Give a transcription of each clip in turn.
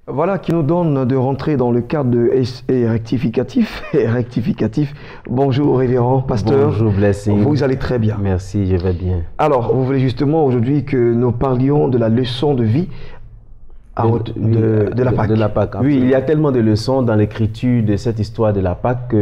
Voilà qui nous donne de rentrer dans le cadre de rectificatif. Bonjour révérend pasteur. Bonjour Blessing. Vous allez très bien. Merci, je vais bien. Alors, vous voulez justement aujourd'hui que nous parlions de la leçon de vie de la Pâque. De la Pâque. Oui, il y a tellement de leçons dans l'écriture de cette histoire de la Pâque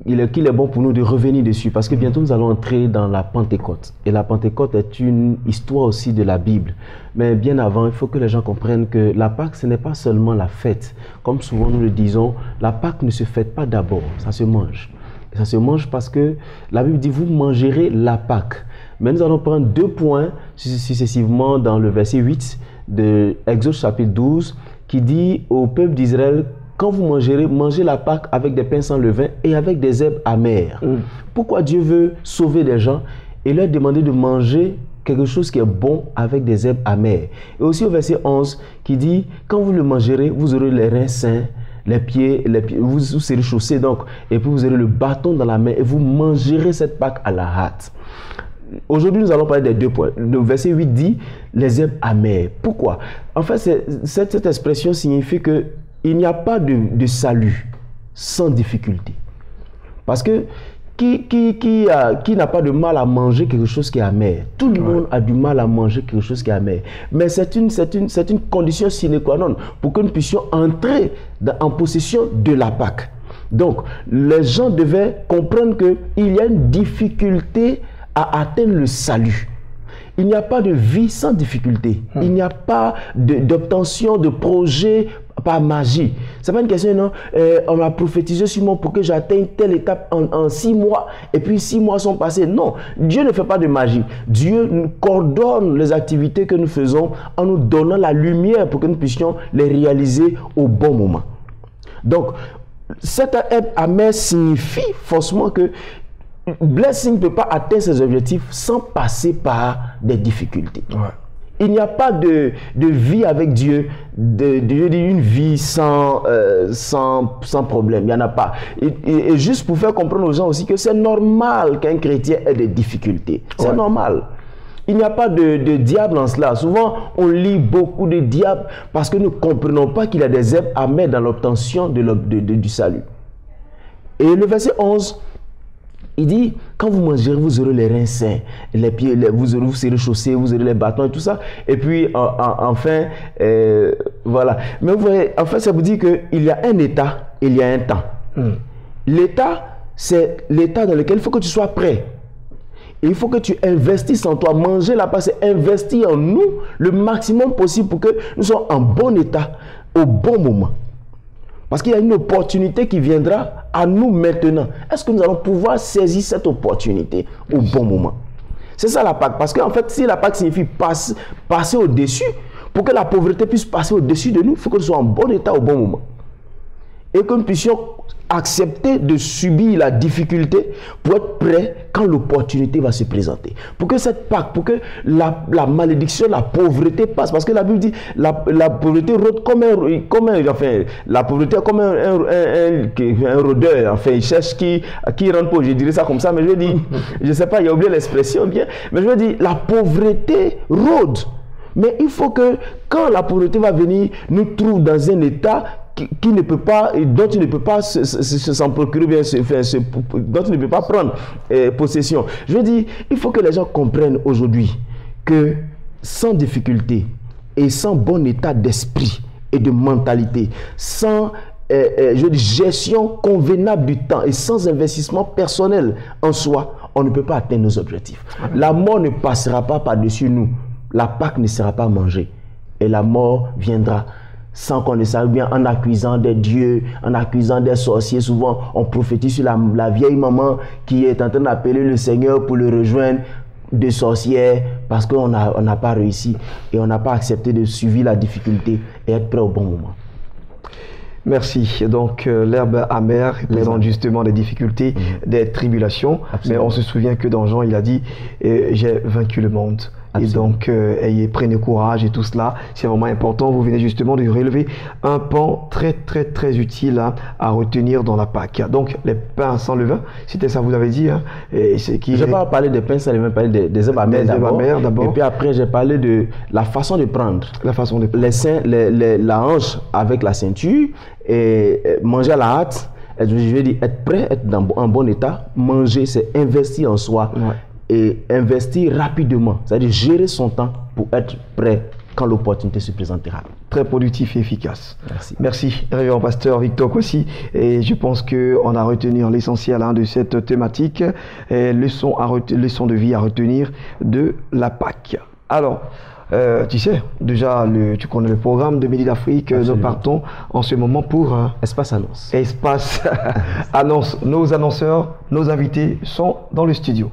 qu'il est bon pour nous de revenir dessus parce que bientôt nous allons entrer dans la Pentecôte. Et la Pentecôte est une histoire aussi de la Bible. Mais bien avant, il faut que les gens comprennent que la Pâque, ce n'est pas seulement la fête. Comme souvent nous le disons, la Pâque ne se fête pas d'abord, ça se mange. Et ça se mange parce que la Bible dit, vous mangerez la Pâque. Mais nous allons prendre 2 points successivement dans le verset 8 de Exode chapitre 12 qui dit au peuple d'Israël, quand vous mangerez, mangez la Pâque avec des pains sans levain et avec des herbes amères. Pourquoi Dieu veut sauver des gens et leur demander de manger quelque chose qui est bon avec des herbes amères? Et aussi au verset 11 qui dit, quand vous le mangerez, vous aurez les reins sains, les pieds vous serez chaussés donc, et puis vous aurez le bâton dans la main et vous mangerez cette Pâque à la hâte. Aujourd'hui, nous allons parler des 2 points. Le verset 8 dit les herbes amères. Pourquoi? En fait, cette expression signifie que il n'y a pas de salut sans difficulté. Parce que qui n'a pas de mal à manger quelque chose qui est amer? Tout le monde a du mal à manger quelque chose qui est amer. Mais c'est une condition sine qua non pour que nous puissions entrer en possession de la Pâque. Donc, les gens devaient comprendre qu'il y a une difficulté à atteindre le salut. Il n'y a pas de vie sans difficulté. Il n'y a pas d'obtention de projet par magie. Ce n'est pas une question, non. On m'a prophétisé sur moi pour que j'atteigne telle étape en 6 mois et puis 6 mois sont passés. Non, Dieu ne fait pas de magie. Dieu nous coordonne les activités que nous faisons en nous donnant la lumière pour que nous puissions les réaliser au bon moment. Donc, cette herbe amère signifie forcément que Blessing ne peut pas atteindre ses objectifs sans passer par des difficultés. Il n'y a pas de vie avec Dieu, une vie sans problème. Il n'y en a pas. Et juste pour faire comprendre aux gens aussi que c'est normal qu'un chrétien ait des difficultés. C'est normal. Il n'y a pas de diable en cela. Souvent, on lit beaucoup de diable parce que nous ne comprenons pas qu'il y a des herbes amères dans l'obtention du salut. Et le verset 11, il dit, quand vous mangerez, vous aurez les reins sains, les pieds, vous serez chaussés, vous aurez les bâtons et tout ça. Et puis, enfin, voilà. Mais vous voyez, en fait, ça vous dit qu'il y a un état, il y a un temps. L'état, c'est l'état dans lequel il faut que tu sois prêt. Et il faut que tu investisses en toi. Manger la Pâque, c'est investir en nous le maximum possible pour que nous soyons en bon état, au bon moment. Parce qu'il y a une opportunité qui viendra à nous maintenant. Est-ce que nous allons pouvoir saisir cette opportunité au bon moment? C'est ça la Pâque. Parce qu'en fait, si la Pâque signifie passer au-dessus, pour que la pauvreté puisse passer au-dessus de nous, il faut que nous soyons en bon état au bon moment. Et que nous puissions accepter de subir la difficulté pour être prêt quand l'opportunité va se présenter. Pour que cette Pâque, pour que la malédiction, la pauvreté passe. Parce que la Bible dit la pauvreté rôde la pauvreté est comme un rôdeur. Enfin, il cherche qui rentre pas. Je dirais ça comme ça, mais je dis, je sais pas, il a oublié l'expression bien. Mais je veux dire, la pauvreté rôde. Mais il faut que quand la pauvreté va venir, nous trouve dans un état qui ne peut pas, dont tu ne peux pas s'en procurer bien, dont tu ne peux pas prendre possession. Je veux dire, il faut que les gens comprennent aujourd'hui que sans difficulté et sans bon état d'esprit et de mentalité, sans gestion convenable du temps et sans investissement personnel en soi, on ne peut pas atteindre nos objectifs. La mort ne passera pas par-dessus nous. La Pâque ne sera pas mangée et la mort viendra sans qu'on le sache bien, en accusant des dieux, en accusant des sorciers. Souvent, on prophétise sur la vieille maman qui est en train d'appeler le Seigneur pour le rejoindre, de sorcières, parce qu'on n'a pas réussi et on n'a pas accepté de suivre la difficulté et être prêt au bon moment. Merci. Donc, l'herbe amère présente justement des difficultés, des tribulations. Absolument. Mais on se souvient que dans Jean, il a dit « J'ai vaincu le monde ». Absolument. Et donc, prenez courage et tout cela. C'est vraiment important. Vous venez justement de relever un pan très, très, très utile hein, à retenir dans la Pâque. Donc, les pains sans levain, c'était ça, vous avez dit. Hein, et c'est qui... Je n'ai pas parlé des pains sans levain, parlé des œufs amers d'abord. Et puis après, j'ai parlé de la façon de prendre. La façon de prendre. Les seins, la hanche avec la ceinture et manger à la hâte. Je veux dire, être prêt, être en bon état. Manger, c'est investir en soi. Ouais. Et investir rapidement. C'est-à-dire gérer son temps pour être prêt quand l'opportunité se présentera. Très productif et efficace. Merci. Merci, révérend pasteur Victor Kossi. Et je pense qu'on a retenu l'essentiel hein, de cette thématique. Leçon de vie à retenir de la Pâque. Alors, tu sais, déjà, tu connais le programme de Midi d'Afrique. Nous partons en ce moment pour... Espace Annonce. Espace Annonce. Nos annonceurs, nos invités sont dans le studio.